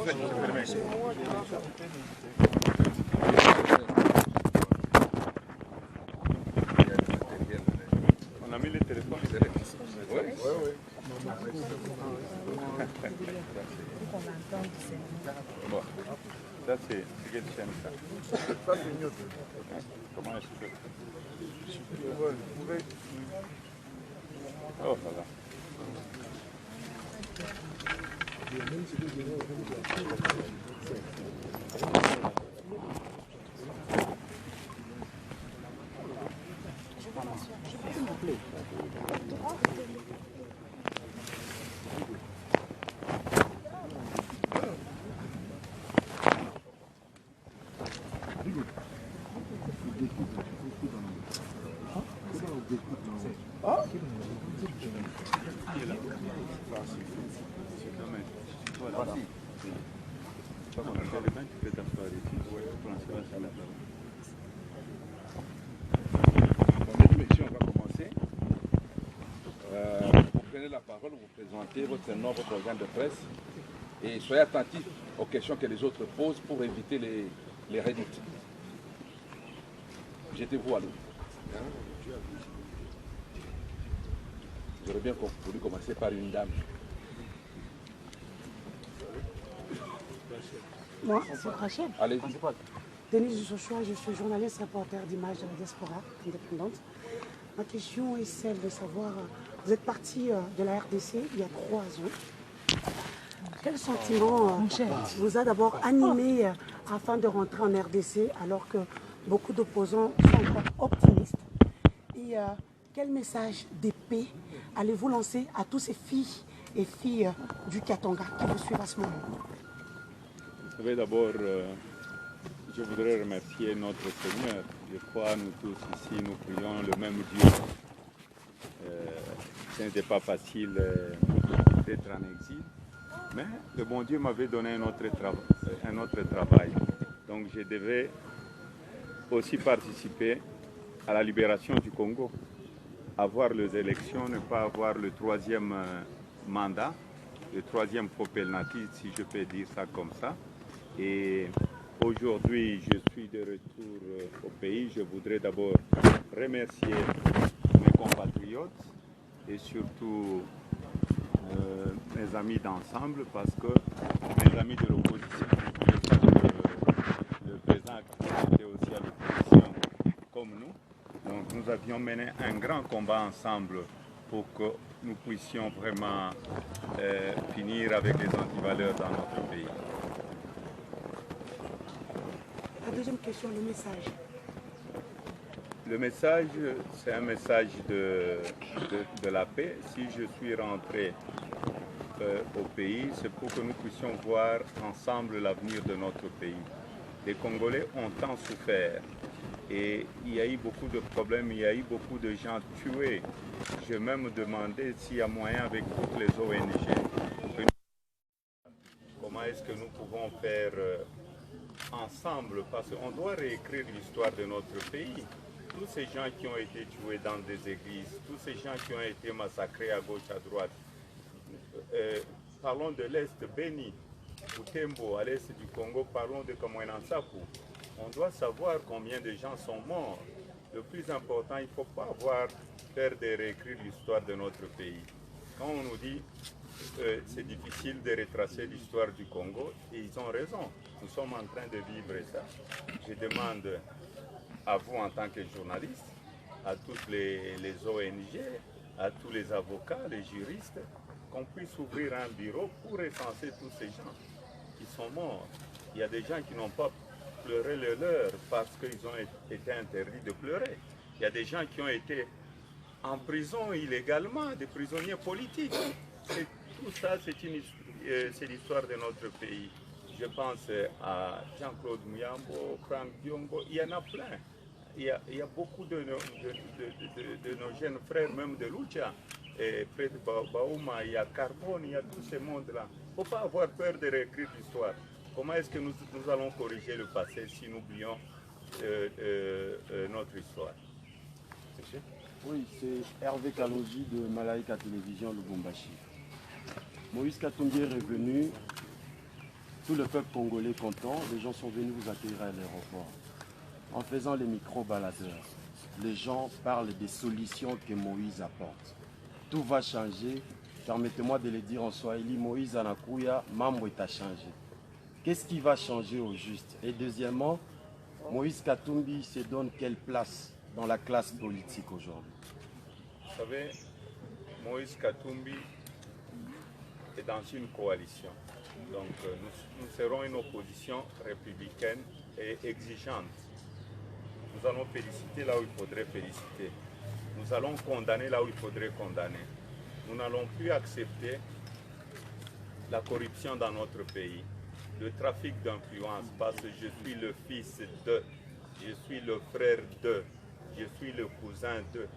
On a mis le téléphone. Oui, oui. Bon, ça c'est quelle chaîne ça? Ça c'est mieux. Comment est-ce que... Oh voilà. La parole, vous présentez votre nom, votre organe de presse et soyez attentifs aux questions que les autres posent pour éviter les réduites. Jetez-vous à l'eau. J'aurais bien voulu commencer par une dame. Moi, c'est Rachel. Allez-y. Denise Joshua, je suis journaliste reporter d'Images de la Diaspora indépendante. Ma question est celle de savoir, vous êtes parti de la RDC il y a 3 ans. Quel sentiment vous a d'abord animé afin de rentrer en RDC alors que beaucoup d'opposants sont encore optimistes? Et quel message de paix allez-vous lancer à tous ces filles et filles du Katanga qui vous suivent à ce moment? Vous savez, d'abord, je voudrais remercier notre Seigneur. Je crois, nous tous ici, nous prions le même Dieu. Ce n'était pas facile d'être en exil, mais le bon Dieu m'avait donné un autre travail. Donc je devais aussi participer à la libération du Congo, avoir les élections, ne pas avoir le 3e mandat, le 3e propelnatif, si je peux dire ça comme ça. Et aujourd'hui, je suis de retour au pays. Je voudrais d'abord remercier mes compatriotes et surtout mes amis d'ensemble, parce que mes amis de l'opposition, le président était aussi à l'opposition comme nous. Donc nous avions mené un grand combat ensemble pour que nous puissions vraiment finir avec les antivaleurs dans notre pays. La deuxième question, le message. Le message, c'est un message de la paix. Si je suis rentré au pays, c'est pour que nous puissions voir ensemble l'avenir de notre pays. Les Congolais ont tant souffert et il y a eu beaucoup de problèmes, il y a eu beaucoup de gens tués. Je vais même demander s'il y a moyen avec toutes les ONG, comment est-ce que nous pouvons faire ensemble, parce qu'on doit réécrire l'histoire de notre pays. Tous ces gens qui ont été tués dans des églises, tous ces gens qui ont été massacrés à gauche, à droite. Parlons de l'Est, Beni, Butembo, à l'Est du Congo, parlons de Kamwena Nsapu. On doit savoir combien de gens sont morts. Le plus important, il ne faut pas avoir peur de réécrire l'histoire de notre pays. Quand on nous dit que c'est difficile de retracer l'histoire du Congo, et ils ont raison, nous sommes en train de vivre ça. Je demande à vous en tant que journaliste, à toutes les ONG, à tous les avocats, les juristes, qu'on puisse ouvrir un bureau pour recenser tous ces gens qui sont morts. Il y a des gens qui n'ont pas pleuré le leur parce qu'ils ont été interdits de pleurer. Il y a des gens qui ont été en prison illégalement, des prisonniers politiques. Tout ça, c'est l'histoire de notre pays. Je pense à Jean-Claude Muyambo, Franck Diongo, il y en a plein. Il y a beaucoup de nos jeunes frères, même de Lucha, Fred Baouma, il y a Carbone, il y a tous ces mondes-là. Il ne faut pas avoir peur de réécrire l'histoire. Comment est-ce que nous allons corriger le passé si nous oublions notre histoire? Oui, c'est Hervé Kalogi de Malaika Télévision Lubumbashi. Moïse Katumbi est revenu tout le peuple congolais content, les gens sont venus vous accueillir à l'aéroport. En faisant les micro-baladeurs, les gens parlent des solutions que Moïse apporte. Tout va changer. Permettez-moi de le dire en swahili, Moïse anakuya, mambo est à changer. Qu'est-ce qui va changer au juste? Et deuxièmement, Moïse Katumbi se donne quelle place dans la classe politique aujourd'hui? Vous savez, Moïse Katumbi est dans une coalition. Donc nous serons une opposition républicaine et exigeante. Nous allons féliciter là où il faudrait féliciter. Nous allons condamner là où il faudrait condamner. Nous n'allons plus accepter la corruption dans notre pays, le trafic d'influence, parce que je suis le fils de, je suis le frère de, je suis le cousin de.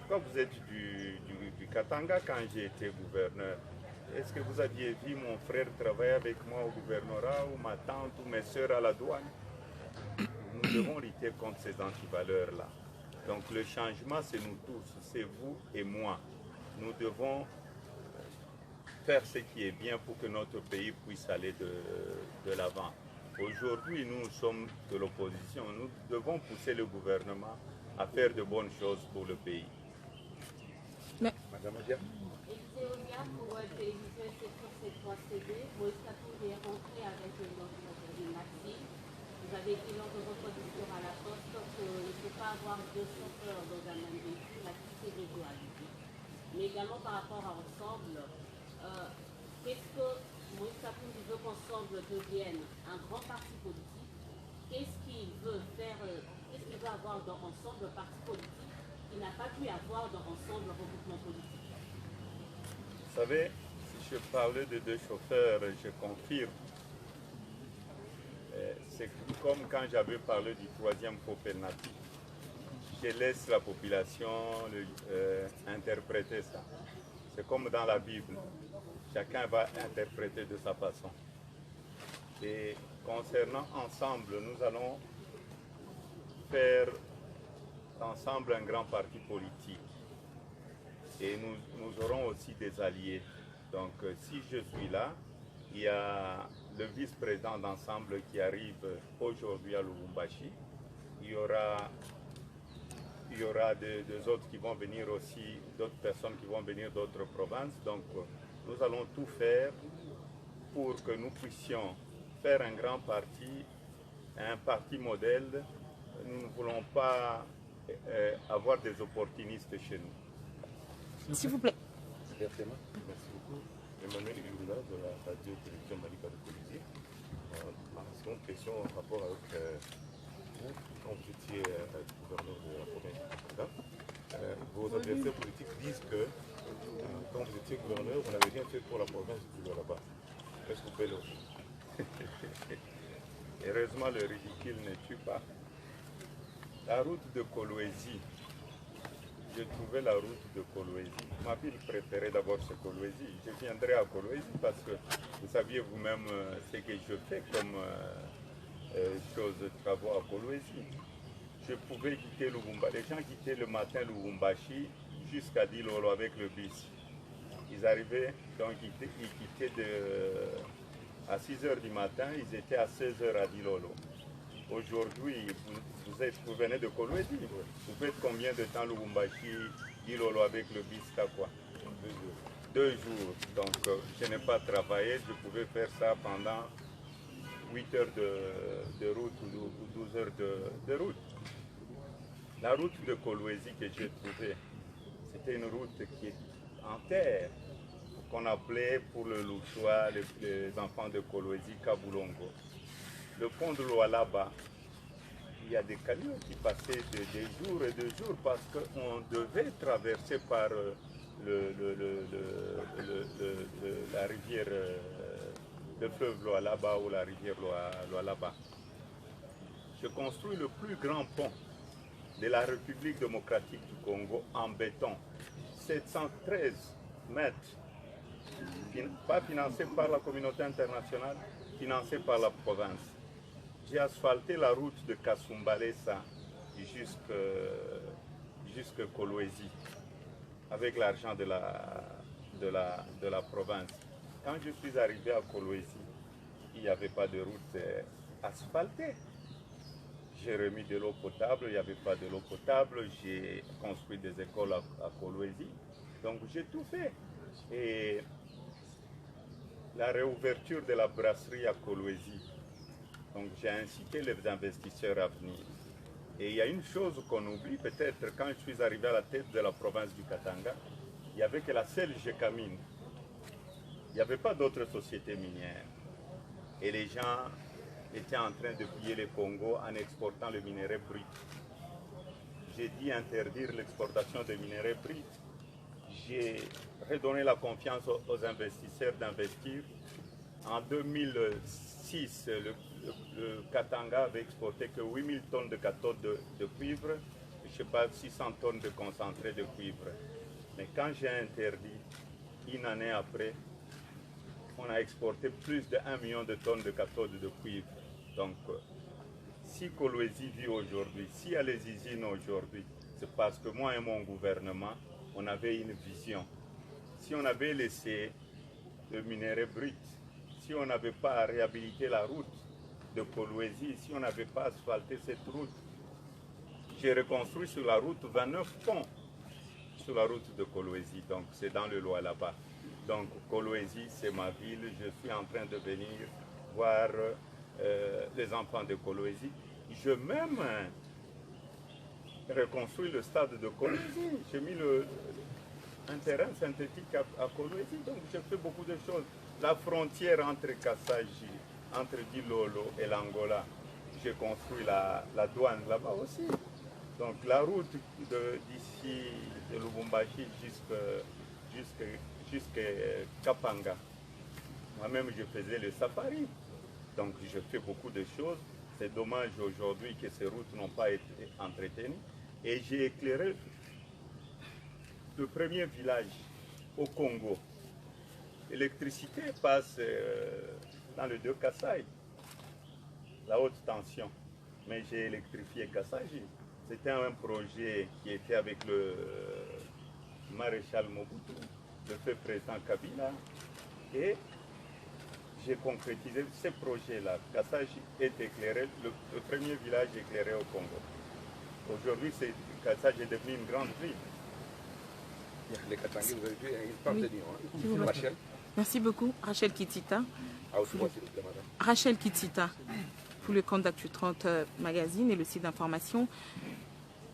Quand vous êtes du Katanga, quand j'ai été gouverneur, est-ce que vous aviez vu mon frère travailler avec moi au gouvernorat, ou ma tante, ou mes soeurs à la douane? Nous devons lutter contre ces antivaleurs-là. Donc le changement, c'est nous tous, c'est vous et moi. Nous devons faire ce qui est bien pour que notre pays puisse aller de l'avant. Aujourd'hui, nous sommes de l'opposition. Nous devons pousser le gouvernement à faire de bonnes choses pour le pays. Mais... Madame Adia. Pour télévision sur ces 3 CD, Moïse Katumbi est rentré avec notre Maxi. Vous avez dit lors de votre discours à la Poste qu'il ne faut pas avoir 2 chauffeurs dans un même véhicule, la dualité. Mais également par rapport à Ensemble, qu'est-ce que Moïse Katumbi veut qu'Ensemble devienne un grand parti politique? Qu'est-ce qu'il veut faire, qu'est-ce qu'il veut avoir dans Ensemble, un parti politique qu'il n'a pas pu avoir dans Ensemble, regroupement politique? Vous savez, si je parlais de 2 chauffeurs, je confirme. C'est comme quand j'avais parlé du 3e coopératif. Je laisse la population interpréter ça. C'est comme dans la Bible. Chacun va interpréter de sa façon. Et concernant Ensemble, nous allons faire ensemble un grand parti politique. Et nous aurons aussi des alliés. Donc si je suis là, il y a le vice-président d'Ensemble qui arrive aujourd'hui à Lubumbashi. Il y aura des autres qui vont venir aussi, d'autres personnes qui vont venir d'autres provinces. Donc nous allons tout faire pour que nous puissions faire un grand parti, un parti modèle. Nous ne voulons pas avoir des opportunistes chez nous. S'il vous plaît. Merci beaucoup. Emmanuel Iluna de la radio-télévision Malika de Colisée. Ma seconde question en rapport avec vous, quand vous étiez gouverneur de la province du Katanga, vos adversaires politiques disent que quand vous étiez gouverneur, vous n'avez rien fait pour la province du Lualaba. Est-ce que vous pouvez le dire? Heureusement, le ridicule ne tue pas. La route de Kolwezi, j'ai trouvé la route de Kolwezi. Ma ville préférée d'abord c'est Kolwezi. Je viendrai à Kolwezi parce que vous saviez vous-même ce que je fais comme chose de travaux à Kolwezi. Je pouvais quitter Lubumbashi. Les gens quittaient le matin Lubumbashi jusqu'à Dilolo avec le bus. Ils arrivaient, donc ils quittaient à 6 h du matin, ils étaient à 16 h à Dilolo. Aujourd'hui, vous venez de Kolwezi. Vous faites combien de temps Lubumbashi, Dilolo avec le bus, quoi? 2 jours. Donc, je n'ai pas travaillé. Je pouvais faire ça pendant 8 heures de route ou 12 heures de route. La route de Kolwezi que j'ai trouvée, c'était une route qui est en terre, qu'on appelait pour le Louchois, les enfants de Kolwezi, Kabulongo. Le pont de Lualaba, il y a des camions qui passaient des jours et des jours parce qu'on devait traverser par la rivière, le fleuve Lualaba ou la rivière Lualaba. Je construis le plus grand pont de la République démocratique du Congo en béton, 713 mètres, pas financé par la communauté internationale, financé par la province. J'ai asphalté la route de Kasumbalesa jusqu'à Kolwezi avec l'argent de la province. Quand je suis arrivé à Kolwezi, il n'y avait pas de route asphaltée. J'ai remis de l'eau potable, il n'y avait pas de l'eau potable. J'ai construit des écoles à Kolwezi. Donc j'ai tout fait. Et la réouverture de la brasserie à Kolwezi, donc j'ai incité les investisseurs à venir. Et il y a une chose qu'on oublie peut-être, quand je suis arrivé à la tête de la province du Katanga, il n'y avait que la seule Gécamine. Il n'y avait pas d'autres sociétés minières. Et les gens étaient en train de piller le Congo en exportant le minerai brut. J'ai dit interdire l'exportation de minerais bruts. J'ai redonné la confiance aux investisseurs d'investir. En 2006, le Katanga avait exporté que 8000 tonnes de cathodes de cuivre, je ne sais pas, 600 tonnes de concentré de cuivre. Mais quand j'ai interdit, une année après, on a exporté plus de 1 million de tonnes de cathodes de cuivre. Donc, si Kolwezi vit aujourd'hui, s'il y a les usines aujourd'hui, c'est parce que moi et mon gouvernement, on avait une vision. Si on avait laissé le minerai brut, si on n'avait pas réhabilité la route de Kolwezi, si on n'avait pas asphalté cette route, j'ai reconstruit sur la route 29 ponts sur la route de Kolwezi, donc c'est dans le Loa là-bas. Donc Kolwezi, c'est ma ville, je suis en train de venir voir les enfants de Kolwezi. Je même reconstruit le stade de Kolwezi, j'ai mis un terrain synthétique à Kolwezi, donc j'ai fait beaucoup de choses. La frontière entre Kassaji, entre Dilolo et l'Angola, j'ai construit la douane là-bas aussi. Donc la route d'ici de Lubumbashi jusqu'à Kapanga. Moi-même, je faisais le safari. Donc je fais beaucoup de choses. C'est dommage aujourd'hui que ces routes n'ont pas été entretenues. Et j'ai éclairé le premier village au Congo. L'électricité passe dans le 2 Kassai, la haute tension. Mais j'ai électrifié Kassaji. C'était un projet qui était avec le maréchal Mobutu, le feu président Kabila. Et j'ai concrétisé ce projet-là. Kassaji est éclairé, le premier village éclairé au Congo. Aujourd'hui, Kassaji est devenu une grande ville. Les Katangais, vous avez vu, ils parlent de Lyon. Hein. Rachel. Merci beaucoup, Rachel Kitita. Ah, Rachel Kitita, pour le compte d'Actu 30 Magazine et le site d'information.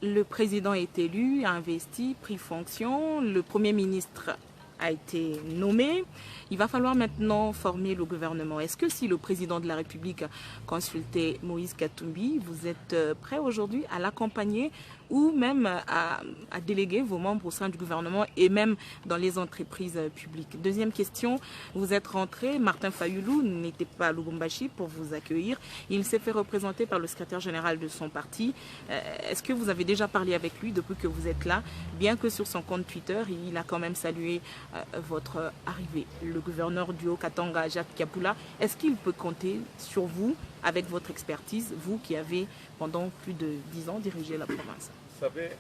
Le président est élu, a investi, pris fonction. Le Premier ministre a été nommé. Il va falloir maintenant former le gouvernement. Est-ce que si le président de la République consultait Moïse Katumbi, vous êtes prêt aujourd'hui à l'accompagner ou même à déléguer vos membres au sein du gouvernement et même dans les entreprises publiques? Deuxième question, vous êtes rentré, Martin Fayoulou n'était pas à Lubumbashi pour vous accueillir. Il s'est fait représenter par le secrétaire général de son parti. Est-ce que vous avez déjà parlé avec lui depuis que vous êtes là? Bien que sur son compte Twitter, il a quand même salué votre arrivée. Le gouverneur du Haut-Katanga, Jacques Kapula, est-ce qu'il peut compter sur vous avec votre expertise, vous qui avez pendant plus de 10 ans dirigé la province? Vous savez,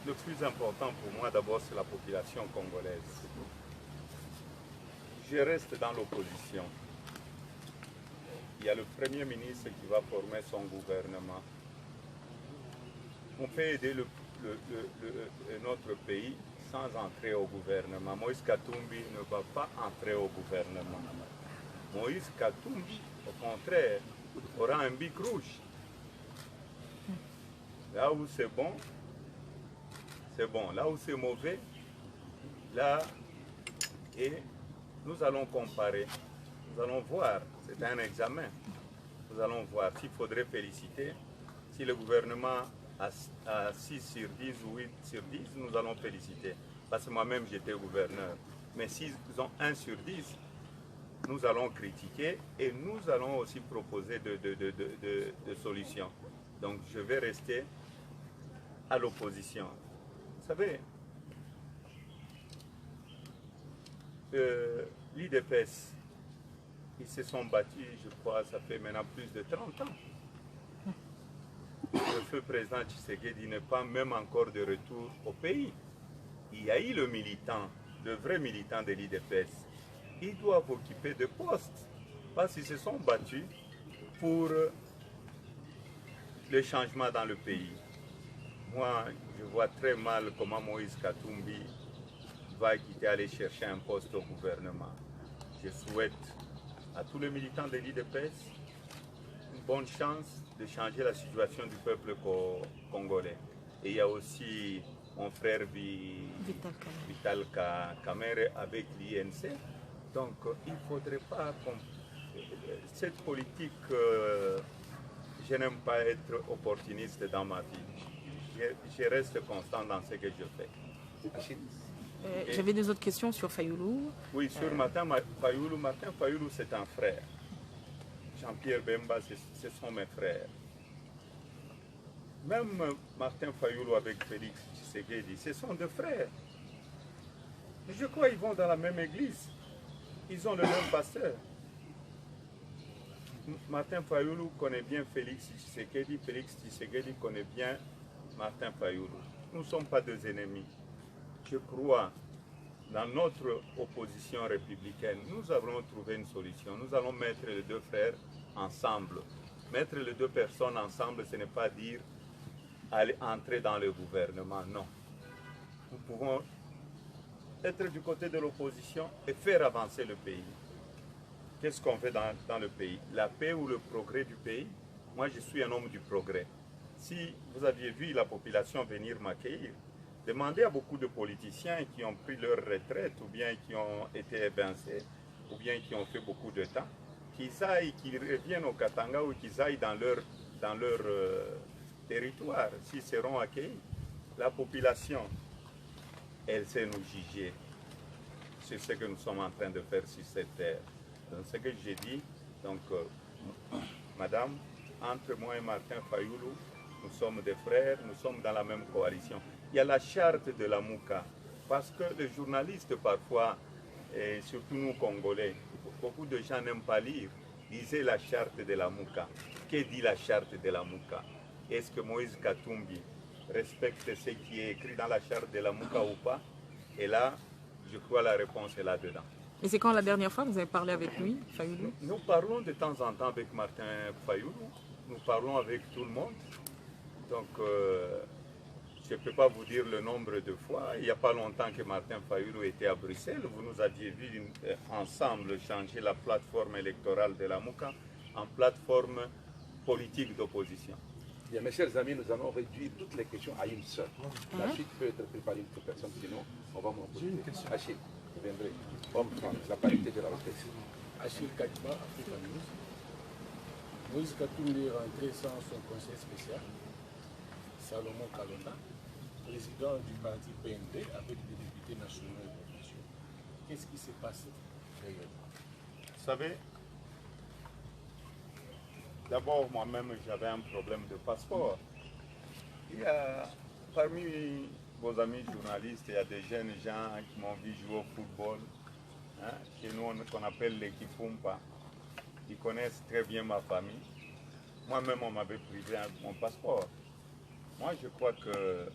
le plus important pour moi d'abord c'est la population congolaise. Je reste dans l'opposition. Il y a le Premier ministre qui va former son gouvernement. On peut aider notre pays sans entrer au gouvernement. Moïse Katumbi ne va pas entrer au gouvernement. Moïse Katumbi, au contraire, aura un bic rouge. Là où c'est bon, c'est bon. Là où c'est mauvais, là, et nous allons comparer. Nous allons voir, c'est un examen. Nous allons voir s'il faudrait féliciter. Si le gouvernement a 6 sur 10 ou 8 sur 10, nous allons féliciter. Parce que moi-même, j'étais gouverneur. Mais s'ils ont 1 sur 10, nous allons critiquer et nous allons aussi proposer de solutions. Donc, je vais rester à l'opposition. Vous savez, l'IDPS, ils se sont battus, je crois, ça fait maintenant plus de 30 ans. Le feu président Tshisekedi n'est pas même encore de retour au pays. Il y a eu le militant, le vrai militant de l'IDPS, ils doivent occuper des postes. Parce qu'ils se sont battus pour le changement dans le pays. Moi, je vois très mal comment Moïse Katumbi va quitter, aller chercher un poste au gouvernement. Je souhaite à tous les militants de l'IDPS une bonne chance de changer la situation du peuple congolais. Et il y a aussi mon frère Vital Kamere avec l'INC. Donc il ne faudrait pas... Cette politique, je n'aime pas être opportuniste dans ma vie. Je reste constant dans ce que je fais. J'avais des autres questions sur Fayoulou. Oui, sur Martin Fayoulou, c'est un frère. Jean-Pierre Bemba, ce sont mes frères. Même Martin Fayoulou avec Félix Tshisekedi, ce sont deux frères. Je crois qu'ils vont dans la même église. Ils ont le même pasteur. Martin Fayoulou connaît bien Félix Tshisekedi. Félix Tshisekedi connaît bien Martin Fayoulou. Nous ne sommes pas deux ennemis. Je crois, dans notre opposition républicaine, nous avons trouvé une solution. Nous allons mettre les deux frères ensemble. Mettre les deux personnes ensemble, ce n'est pas dire aller entrer dans le gouvernement, non. Nous pouvons être du côté de l'opposition et faire avancer le pays. Qu'est-ce qu'on fait dans le pays? La paix ou le progrès du pays? Moi, je suis un homme du progrès. Si vous aviez vu la population venir m'accueillir, demandez à beaucoup de politiciens qui ont pris leur retraite ou bien qui ont été évincés ou bien qui ont fait beaucoup de temps, qu'ils aillent, qu'ils reviennent au Katanga ou qu'ils aillent dans leur territoire, s'ils seront accueillis. La population, elle sait nous juger. C'est ce que nous sommes en train de faire sur cette terre. Donc ce que j'ai dit, donc madame, entre moi et Martin Fayoulou, nous sommes des frères, nous sommes dans la même coalition. Il y a la charte de la Mouka, parce que les journalistes parfois, et surtout nous Congolais, beaucoup de gens n'aiment pas lire, lisez la charte de la Mouka. Que dit la charte de la Mouka? Est-ce que Moïse Katumbi respecte ce qui est écrit dans la charte de la Mouka ou pas? Et là, je crois la réponse est là-dedans. Et c'est quand la dernière fois que vous avez parlé avec lui, Fayoulou? Nous parlons de temps en temps avec Martin Fayoulou, nous parlons avec tout le monde. Donc, je ne peux pas vous dire le nombre de fois. Il n'y a pas longtemps que Martin Fayoulou était à Bruxelles. Vous nous aviez vu ensemble changer la plateforme électorale de la Mouka en plateforme politique d'opposition. Bien, mes chers amis, nous allons réduire toutes les questions à une seule. La suite peut être prise par une autre personne, sinon on va m'en poser. J'ai une question. Achille, vous viendrez. Homme-femme, la parité de la retraite. Achille Kadima, Africa News. Moïse Katumbi est rentré sans son conseil spécial, Salomon Kalonda, président du parti PND avec des députés nationaux et provinciaux. Qu'est-ce qui s'est passé réellement? Vous savez, d'abord moi-même j'avais un problème de passeport. Il y a parmi vos amis journalistes, il y a des jeunes gens qui m'ont vu jouer au football, hein, chez nous qu'on appelle l'équipe Pumpa. Ils connaissent très bien ma famille. Moi-même, on m'avait privé mon passeport. Moi, je crois que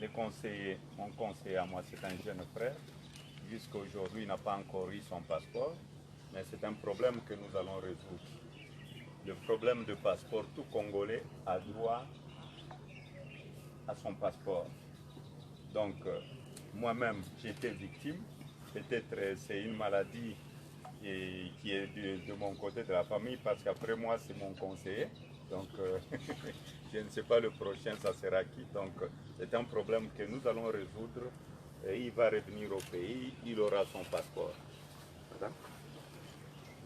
les conseillers, mon conseiller à moi, c'est un jeune frère. Jusqu'à aujourd'hui, il n'a pas encore eu son passeport. Mais c'est un problème que nous allons résoudre. Le problème de passeport, tout Congolais a droit à son passeport. Donc, moi-même, j'ai été victime. Peut-être c'est une maladie qui est de mon côté de la famille, parce qu'après moi, c'est mon conseiller. Donc, je ne sais pas le prochain, ça sera qui. Donc, c'est un problème que nous allons résoudre. Et il va revenir au pays, il aura son passeport. Madame?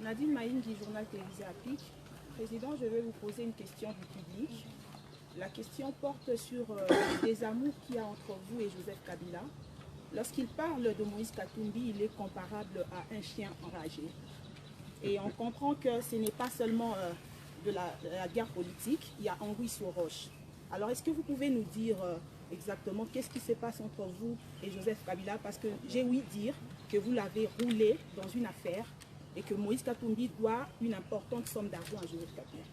Nadine Maïn du journal télévisé APIC. Président, je vais vous poser une question du public. La question porte sur le désamour qu'il y a entre vous et Joseph Kabila. Lorsqu'il parle de Moïse Katumbi, il est comparable à un chien enragé. Et on comprend que ce n'est pas seulement de la guerre politique, il y a anguille sur roche. Alors est-ce que vous pouvez nous dire exactement qu'est-ce qui se passe entre vous et Joseph Kabila? Parce que j'ai ouï dire que vous l'avez roulé dans une affaire et que Moïse Katumbi doit une importante somme d'argent à Joseph Kabila.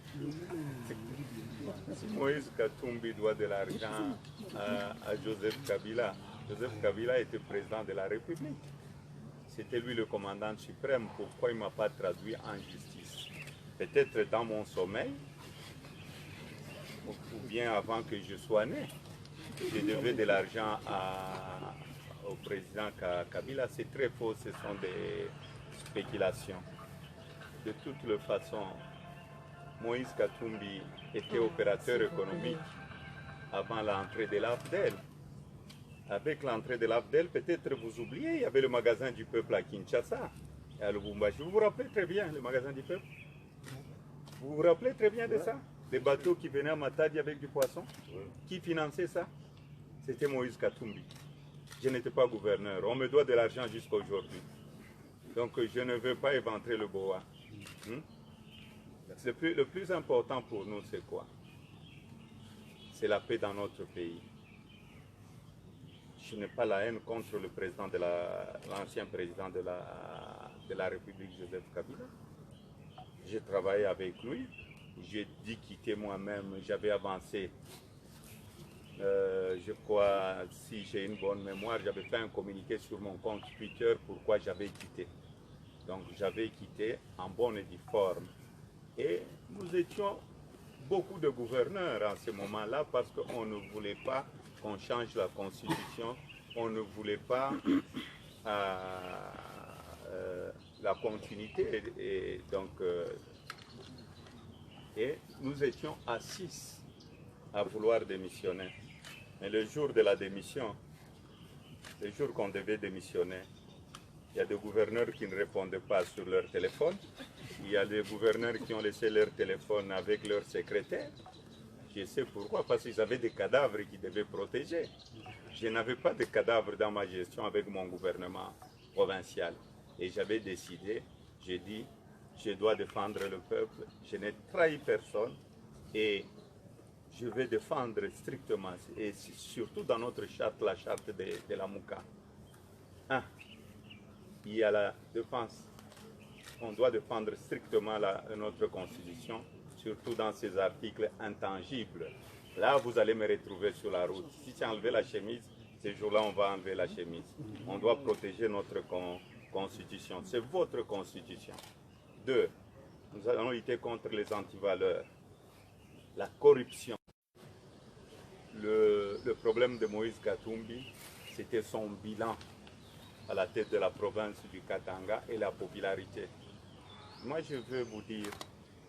Moïse Katumbi doit de l'argent à Joseph Kabila. Joseph Kabila était président de la République. C'était lui le commandant suprême. Pourquoi il ne m'a pas traduit en justice? Peut-être dans mon sommeil, ou bien avant que je sois né. Je devais de l'argent au président Kabila. C'est très faux, ce sont des spéculations. De toutes les façons, Moïse Katumbi était opérateur économique avant l'entrée de l'AFDEL. Avec l'entrée de l'AFDEL, peut-être vous oubliez, il y avait le magasin du peuple à Kinshasa et à Lubumbashi. Vous vous rappelez très bien, le magasin du peuple? Vous vous rappelez très bien de ça? Des bateaux qui venaient à Matadi avec du poisson? Qui finançait ça? C'était Moïse Katumbi. Je n'étais pas gouverneur. On me doit de l'argent jusqu'à aujourd'hui. Donc je ne veux pas éventrer le boa. Le plus important pour nous, c'est quoi? C'est la paix dans notre pays. Je n'ai pas la haine contre le président l'ancien président de la République, Joseph Kabila. J'ai travaillé avec lui. J'ai dû quitter moi-même. J'avais avancé. Je crois, si j'ai une bonne mémoire, j'avais fait un communiqué sur mon compte Twitter pourquoi j'avais quitté. Donc j'avais quitté en bonne et due forme. Et nous étions beaucoup de gouverneurs en ce moment-là parce qu'on ne voulait pas qu'on change la constitution, on ne voulait pas la continuité. Et nous étions à 6 à vouloir démissionner. Mais le jour de la démission, le jour qu'on devait démissionner, il y a des gouverneurs qui ne répondaient pas sur leur téléphone. Il y a des gouverneurs qui ont laissé leur téléphone avec leur secrétaire. Je sais pourquoi, parce qu'ils avaient des cadavres qu'ils devaient protéger. Je n'avais pas de cadavres dans ma gestion avec mon gouvernement provincial. Et j'avais décidé, j'ai dit, je dois défendre le peuple, je n'ai trahi personne et je vais défendre strictement, et surtout dans notre charte, la charte de la Mouka. Il y a la défense. On doit défendre strictement notre constitution, surtout dans ces articles intangibles. Là, vous allez me retrouver sur la route. Si tu as enlevé la chemise, ces jours-là, on va enlever la chemise. On doit protéger notre constitution. C'est votre constitution. 2. Nous allons lutter contre les antivaleurs, la corruption. Le problème de Moïse Katumbi, c'était son bilan à la tête de la province du Katanga et la popularité. Moi, je veux vous dire,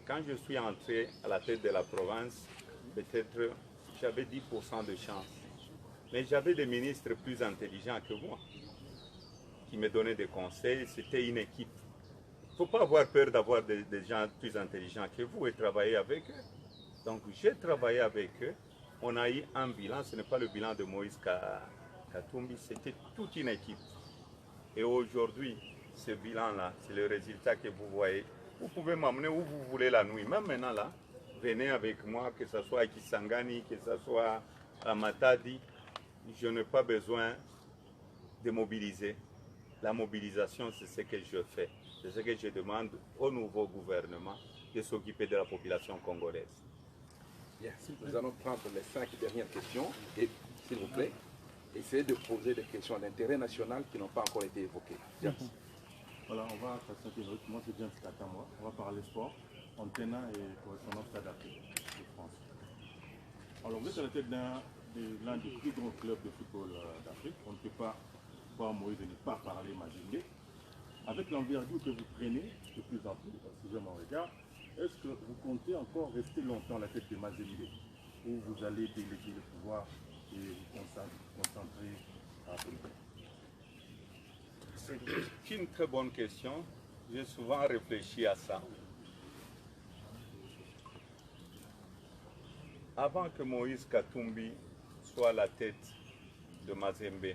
quand je suis entré à la tête de la province, peut-être j'avais 10% de chance. Mais j'avais des ministres plus intelligents que moi qui me donnaient des conseils. C'était une équipe. Il ne faut pas avoir peur d'avoir des gens plus intelligents que vous et travailler avec eux. Donc j'ai travaillé avec eux. On a eu un bilan. Ce n'est pas le bilan de Moïse Katumbi, c'était toute une équipe. Et aujourd'hui, ce bilan-là, c'est le résultat que vous voyez. Vous pouvez m'amener où vous voulez la nuit. Même maintenant, là, venez avec moi, que ce soit à Kisangani, que ce soit à Matadi. Je n'ai pas besoin de mobiliser. La mobilisation, c'est ce que je fais. C'est ce que je demande au nouveau gouvernement de s'occuper de la population congolaise. Bien, nous allons prendre les 5 dernières questions et, s'il vous plaît, essayez de poser des questions d'intérêt national qui n'ont pas encore été évoquées. James. Voilà, on va passer moi c'est James Katamwa, on va parler sport, Antena et correspondant Stade d'Afrique de France. Alors vous êtes à la tête l'un des plus grands clubs de football d'Afrique, on ne peut pas voir Moïse et ne pas parler Mazembe. Avec l'envergure que vous prenez de plus en plus, si je m'en regarde, est-ce que vous comptez encore rester longtemps à la tête de Mazembe ou vous allez déléguer le pouvoir et vous concentrer à la politique? C'est une très bonne question. J'ai souvent réfléchi à ça. Avant que Moïse Katumbi soit à la tête de Mazembe,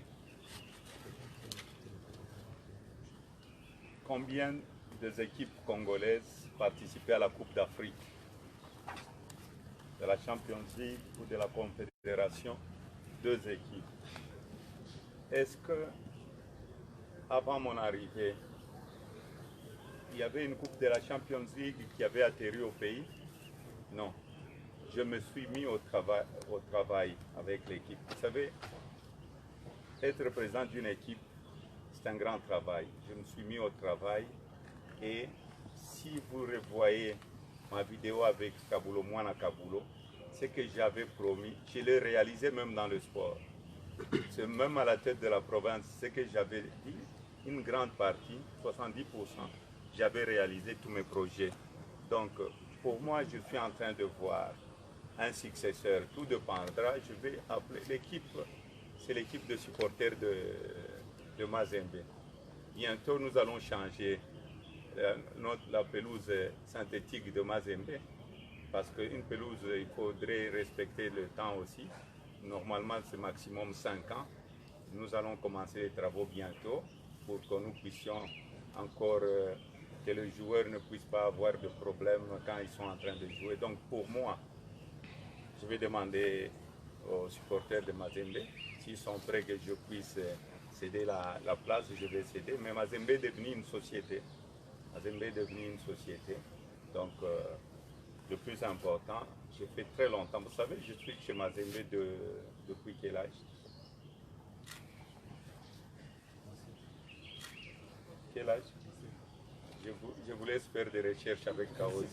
combien des équipes congolaises participaient à la Coupe d'Afrique, de la Champions League ou de la Confédération? 2 équipes. Est-ce que avant mon arrivée, il y avait une coupe de la Champions League qui avait atterri au pays? Non. Je me suis mis au travail avec l'équipe. Vous savez, être président d'une équipe, c'est un grand travail. Je me suis mis au travail et si vous revoyez ma vidéo avec Kabulo, Mwana Kabulo, ce que j'avais promis, je l'ai réalisé même dans le sport. C'est même à la tête de la province, ce que j'avais dit, une grande partie, 70%, j'avais réalisé tous mes projets. Donc, pour moi, je suis en train de voir un successeur. Tout dépendra. Je vais appeler l'équipe, c'est l'équipe de supporters de Mazembe. Bientôt, nous allons changer la pelouse synthétique de Mazembe, parce qu'une pelouse, il faudrait respecter le temps aussi. Normalement, c'est maximum 5 ans. Nous allons commencer les travaux bientôt pour que nous puissions encore, que les joueurs ne puissent pas avoir de problèmes quand ils sont en train de jouer. Donc pour moi, je vais demander aux supporters de Mazembe s'ils sont prêts que je puisse céder la place, je vais céder. Mais Mazembe est devenu une société. Mazembe est devenu une société. Donc le plus important, j'ai fait très longtemps. Vous savez, je suis chez Mazembe depuis quel âge? Quel âge? Je vous laisse faire des recherches avec Kaos.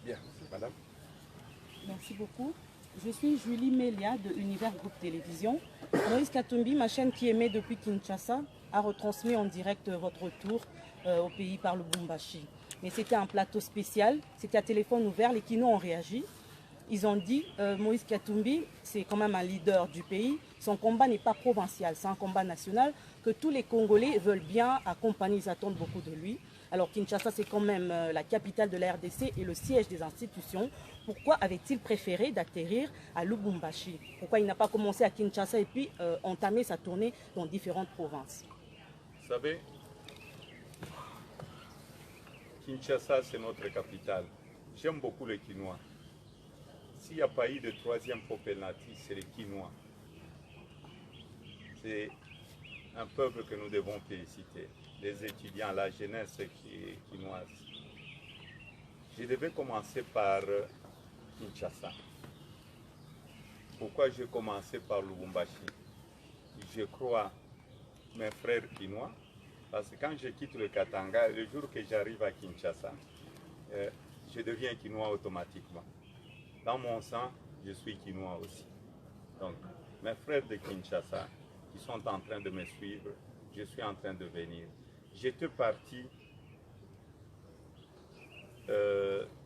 Bien, madame. Merci beaucoup. Je suis Julie Melia de Univers Groupe Télévision. Moïse Katumbi, ma chaîne qui émet depuis Kinshasa, a retransmis en direct votre retour au pays par le Lubumbashi. Mais c'était un plateau spécial, c'était à téléphone ouvert, les Kinois ont réagi. Ils ont dit, Moïse Katumbi, c'est quand même un leader du pays, son combat n'est pas provincial, c'est un combat national, que tous les Congolais veulent bien accompagner, ils attendent beaucoup de lui. Alors Kinshasa, c'est quand même la capitale de la RDC et le siège des institutions. Pourquoi avait-il préféré d'atterrir à Lubumbashi? Pourquoi il n'a pas commencé à Kinshasa et puis entamé sa tournée dans différentes provinces? Vous savez, Kinshasa, c'est notre capitale. J'aime beaucoup les Kinois. S'il n'y a pas eu de troisième population, c'est les Kinois. C'est un peuple que nous devons féliciter. Les étudiants, la jeunesse quinoise. Je devais commencer par Kinshasa. Pourquoi j'ai commencé par Lubumbashi? Je crois mes frères quinois, parce que quand je quitte le Katanga, le jour que j'arrive à Kinshasa, je deviens quinois automatiquement. Dans mon sang, je suis quinois aussi. Donc, mes frères de Kinshasa, qui sont en train de me suivre, je suis en train de venir. J'étais parti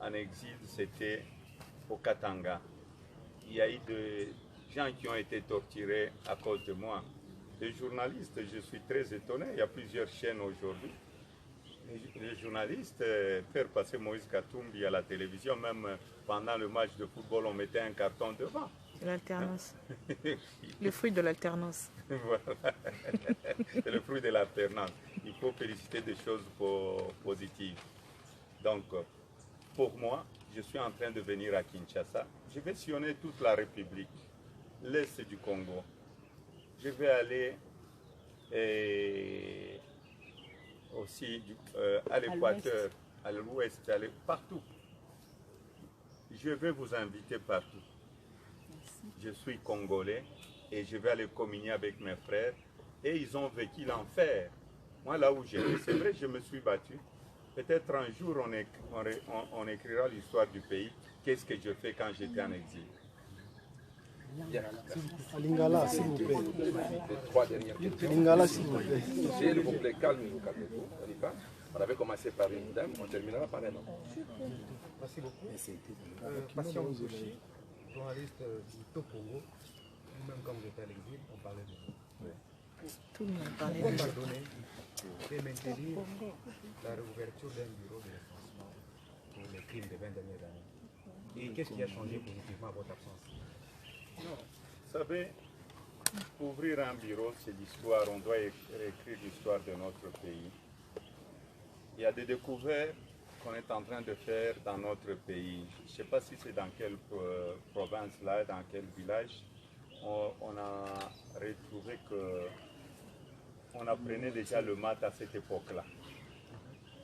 en exil, c'était au Katanga. Il y a eu des gens qui ont été torturés à cause de moi. Les journalistes, je suis très étonné, il y a plusieurs chaînes aujourd'hui. Les journalistes, faire passer Moïse Katumbi à la télévision, même pendant le match de football, on mettait un carton devant. C'est l'alternance. Le fruit de l'alternance. Voilà. C'est le fruit de l'alternance. Il faut féliciter des choses positives. Donc, pour moi, je suis en train de venir à Kinshasa. Je vais sillonner toute la République, l'Est du Congo. Je vais aller aussi à l'équateur, à l'ouest, aller partout. Je vais vous inviter partout. Je suis congolais et je vais aller communier avec mes frères et ils ont vécu l'enfer. Moi, là où j'étais, c'est vrai, je me suis battu. Peut-être un jour, on écrira l'histoire du pays. Qu'est-ce que je fais quand j'étais en exil? Lingala, s'il vous plaît. Les trois dernières questions. Lingala, s'il vous plaît. S'il vous plaît, calmez-vous, calmez-vous. On avait commencé par une dame, on terminera par un homme. Merci beaucoup. Patient Mouzoshi, journaliste du Topongo. Nous-mêmes, quand vous étiez à l'exil, on parlait de vous. Tout le monde parlait de vous. Pardonner et maintenir la réouverture d'un bureau de référencement pour les crimes des 20 dernières années. Et qu'est-ce qui a changé positivement à votre absence? Non. Vous savez, ouvrir un bureau, c'est l'histoire. On doit écrire l'histoire de notre pays. Il y a des découvertes qu'on est en train de faire dans notre pays. Je ne sais pas si c'est dans quelle province là, dans quel village. On a retrouvé qu'on apprenait déjà le maths à cette époque-là.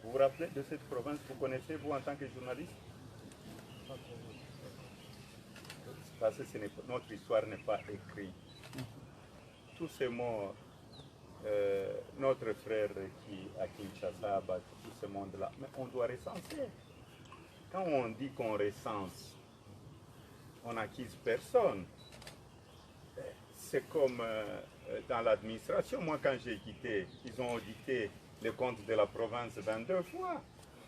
Vous vous rappelez de cette province? Vous connaissez, vous, en tant que journaliste? Parce que notre histoire n'est pas écrite. Tous ces mots notre frère qui à Kinshasa a battu tout ce monde-là. Mais on doit recenser. Quand on dit qu'on recense, on n'accuse personne. C'est comme dans l'administration. Moi, quand j'ai quitté, ils ont audité les comptes de la province 22 fois.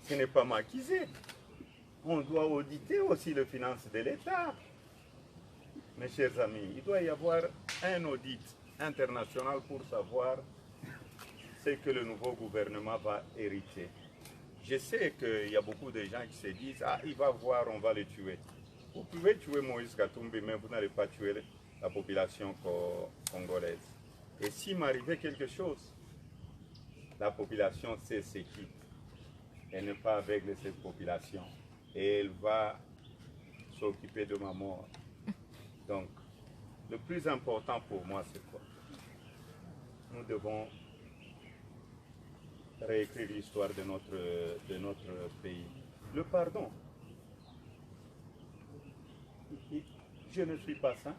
Ce n'est pas m'accuser. On doit auditer aussi les finances de l'État. Mes chers amis, il doit y avoir un audit international pour savoir ce que le nouveau gouvernement va hériter. Je sais qu'il y a beaucoup de gens qui se disent « Ah, il va voir, on va le tuer ». Vous pouvez tuer Moïse Katumbi, mais vous n'allez pas tuer la population congolaise. Et s'il m'arrivait quelque chose, la population sait ce qui. Elle n'est pas aveugle, cette population. Et elle va s'occuper de ma mort. Donc, le plus important pour moi, c'est quoi? Nous devons réécrire l'histoire de notre pays. Le pardon. Je ne suis pas saint.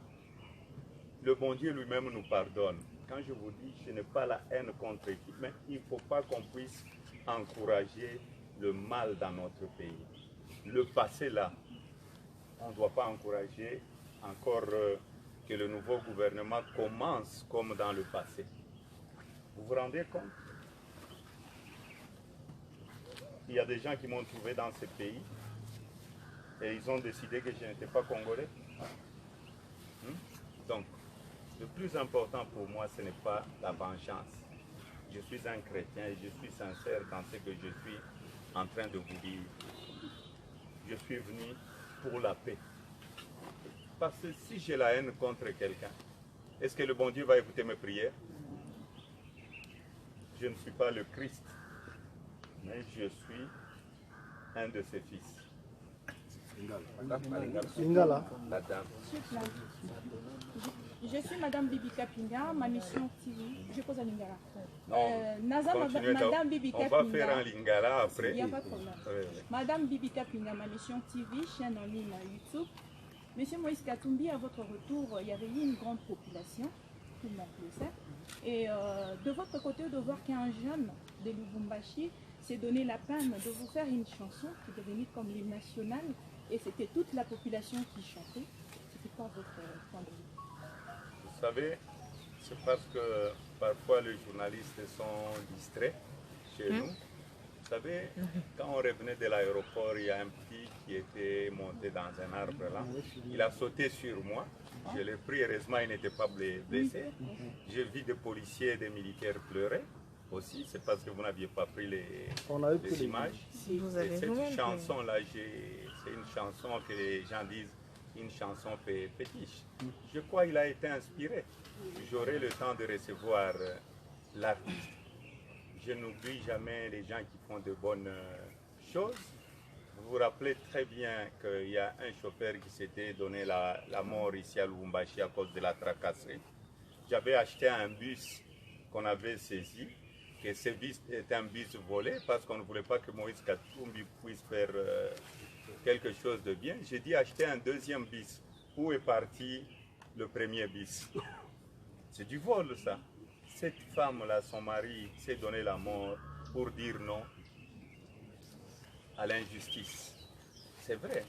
Le bon Dieu lui-même nous pardonne. Quand je vous dis, je n'ai pas la haine contre qui, mais il ne faut pas qu'on puisse encourager le mal dans notre pays. Le passé là, on ne doit pas encourager encore que le nouveau gouvernement commence comme dans le passé. Vous vous rendez compte? Il y a des gens qui m'ont trouvé dans ce pays et ils ont décidé que je n'étais pas congolais. Donc, le plus important pour moi, ce n'est pas la vengeance. Je suis un chrétien et je suis sincère dans ce que je suis en train de vous dire. Je suis venu pour la paix. Parce que si j'ai la haine contre quelqu'un, est-ce que le bon Dieu va écouter mes prières? Je ne suis pas le Christ, mais je suis un de ses fils. Lingala. Je suis Madame Bibi Kapinga, ma mission TV. Je pose à Lingala. Madame Bibi on va faire un Lingala après. Il n'y a pas de problème. Madame Bibi Kapinga, ma mission TV, chaîne en ligne à YouTube. Monsieur Moïse Katumbi, à votre retour, il y avait eu une grande population, tout le monde le sait. Et de votre côté, de voir qu'un jeune de Lubumbashi s'est donné la peine de vous faire une chanson qui est devenue comme l'hymne national, et c'était toute la population qui chantait. C'était quoi votre point de vue? Vous savez, c'est parce que parfois les journalistes sont distraits chez nous. Vous savez, quand on revenait de l'aéroport, il y a un petit qui était monté dans un arbre là. Il a sauté sur moi. Je l'ai pris, heureusement il n'était pas blessé. J'ai vu des policiers et des militaires pleurer aussi. C'est parce que vous n'aviez pas pris les images. Si vous avez cette chanson-là, c'est une chanson que les gens disent une chanson fétiche. Je crois qu'il a été inspiré. J'aurai le temps de recevoir l'artiste. Je n'oublie jamais les gens qui font de bonnes choses. Vous vous rappelez très bien qu'il y a un chauffeur qui s'était donné la mort ici à Lubumbashi à cause de la tracasserie. J'avais acheté un bus qu'on avait saisi, que ce bus était un bus volé parce qu'on ne voulait pas que Moïse Katumbi puisse faire quelque chose de bien. J'ai dit acheter un deuxième bus. Où est parti le premier bus? C'est du vol ça. Cette femme-là, son mari, s'est donné la mort pour dire non à l'injustice. C'est vrai.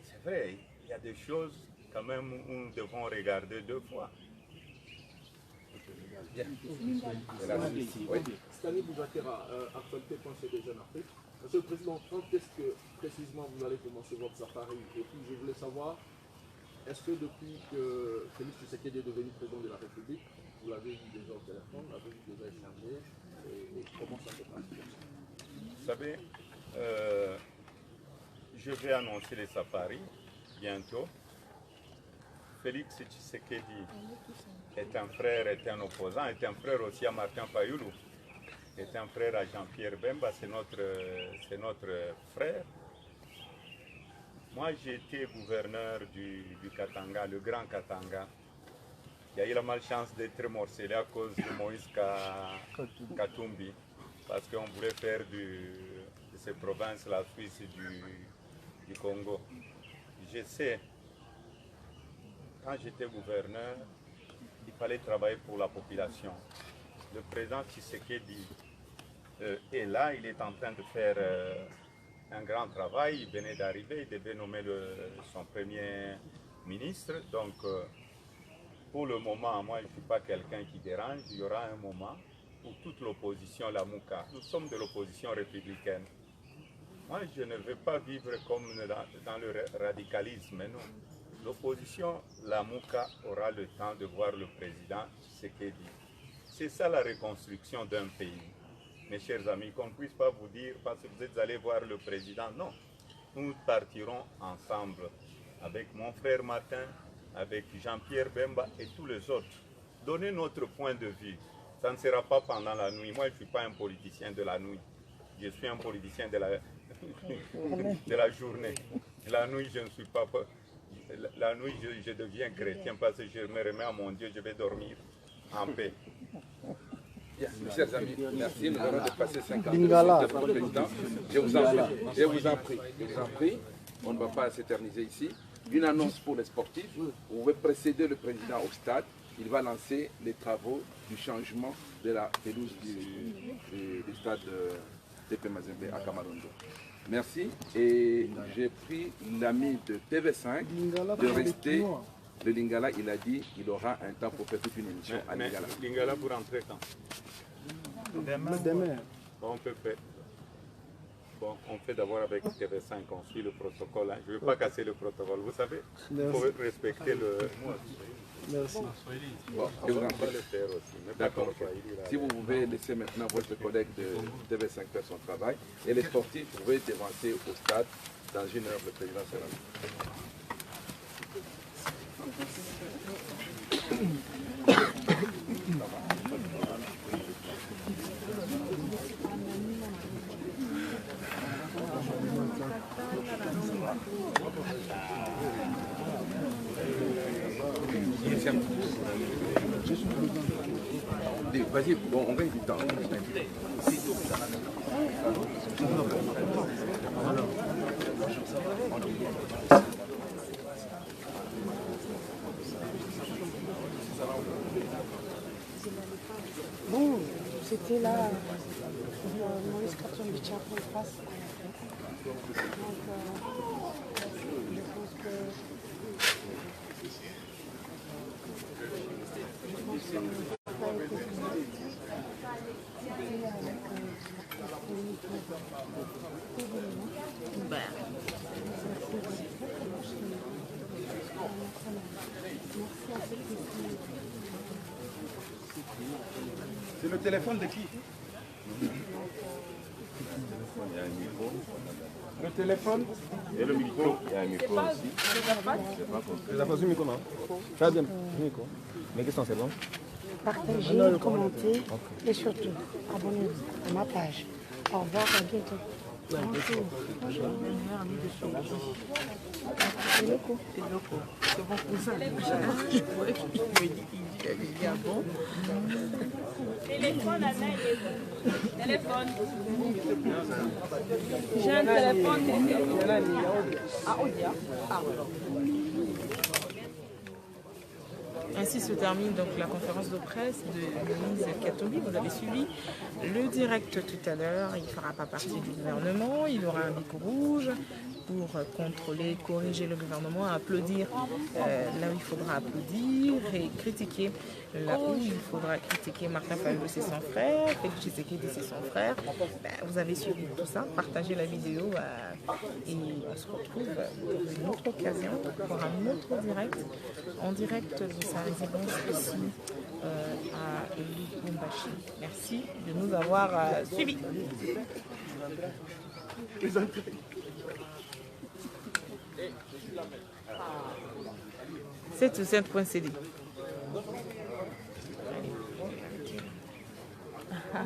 C'est vrai. Il y a des choses quand même où nous devons regarder deux fois. Stanley Bougatera, actualité Conseil des jeunes Afrique. Monsieur le Président, quand est-ce que précisément vous allez commencer votre safari? Et puis je voulais savoir, est-ce que depuis que Félix Tshisekedi est devenu président de la République, vous l'avez vu déjà au téléphone, vous l'avez vu déjà échanger, et comment ça se passe? Vous savez, je vais annoncer les safaris bientôt. Félix Tshisekedi est un frère, est un opposant, est un frère aussi à Martin Fayulu, est un frère à Jean-Pierre Bemba, c'est notre frère. Moi, j'ai été gouverneur du Katanga, le Grand Katanga. Il y a eu la malchance d'être morcelé à cause de Moïse Katumbi, parce qu'on voulait faire de ces provinces la Suisse du Congo. Je sais, quand j'étais gouverneur, il fallait travailler pour la population. Le président Tshisekedi est là, il est en train de faire un grand travail, il venait d'arriver, il devait nommer son premier ministre. Donc, pour le moment, moi je ne suis pas quelqu'un qui dérange, il y aura un moment où toute l'opposition, la Mouka, nous sommes de l'opposition républicaine. Moi, je ne veux pas vivre comme dans le radicalisme, non. L'opposition, la Mouka, aura le temps de voir le président Tshisekedi. C'est ça la reconstruction d'un pays. Mes chers amis, qu'on ne puisse pas vous dire, parce que vous êtes allés voir le président, non. Nous partirons ensemble, avec mon frère Martin, avec Jean-Pierre Bemba et tous les autres. Donnez notre point de vue. Ça ne sera pas pendant la nuit. Moi, je ne suis pas un politicien de la nuit. Je suis un politicien de la journée. La nuit, je ne suis pas... La nuit, je deviens chrétien parce que je me remets à mon Dieu, je vais dormir en paix. Bien, mes chers amis, merci. Nous allons dépasser 50 minutes de président. Je vous en prie, on ne va pas s'éterniser ici. Une annonce pour les sportifs. Vous pouvez précéder le président au stade. Il va lancer les travaux du changement de la pelouse du stade TP Mazembe à Kamarondo. Merci. Et j'ai pris l'ami de TV5 de rester. Le Lingala, il a dit qu'il aura un temps pour faire toute une émission à Lingala. Lingala, vous rentrez quand? Demain. Bon, on peut faire. Bon, on fait d'abord avec TV5, on suit le protocole. Hein. Je ne veux pas casser le protocole, vous savez. Il faut respecter le... Merci. Bon, je vous en prie. D'accord. Si vous pouvez laisser maintenant votre collègue de TV5 faire son travail, et les sportifs, vous pouvez dévancer au stade dans une heure, le président sera là. Vas-y, bon, on gagne du temps. Bon, c'était là, Moïse Katumbi qui a pris place. Donc, je pense que... C'est le téléphone de qui? Il y a un micro. Le téléphone et le micro. Il y a un micro aussi. Tu as pas vu le micro, non? Fais bien le micro. Mais question, c'est bon? Partagez, commentez et surtout, abonnez-vous à ma page. Au revoir, à bientôt. Bonjour. Bonjour. C'est loco. C'est bon pour ça. Il y a bon. Téléphone, la main, il est bon. Téléphone. J'ai un téléphone. Ah, Odia. Ah, ainsi se termine donc la conférence de presse de Moïse Katumbi. Vous avez suivi le direct tout à l'heure. Il ne fera pas partie du gouvernement. Il aura un bic rouge pour contrôler, corriger le gouvernement, applaudir là où il faudra applaudir et critiquer là où il faudra critiquer. Martin Fayulu, c'est son frère, Félix Tshisekedi, c'est son frère. Vous avez suivi tout ça, partagez la vidéo et on se retrouve pour une autre occasion, pour un autre direct, en direct de sa résidence ici à Lubumbashi. Merci de nous avoir suivis. C'est tout simple.cd. Ça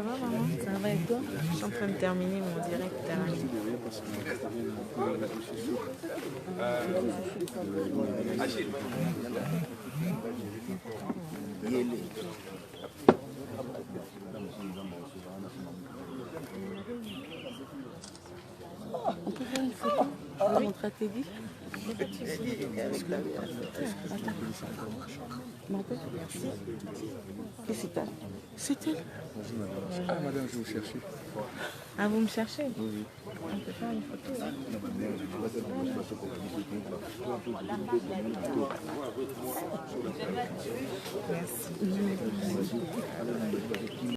va maman? Ça va et toi? Je suis en train de terminer mon direct. Achille. On peut faire une photo. Je vais montrer à Teddy. Merci. Et c'est elle. C'est elle. Ah, madame, je vous cherchais. Ah, vous me cherchez? Oui. On peut faire une photo. Merci.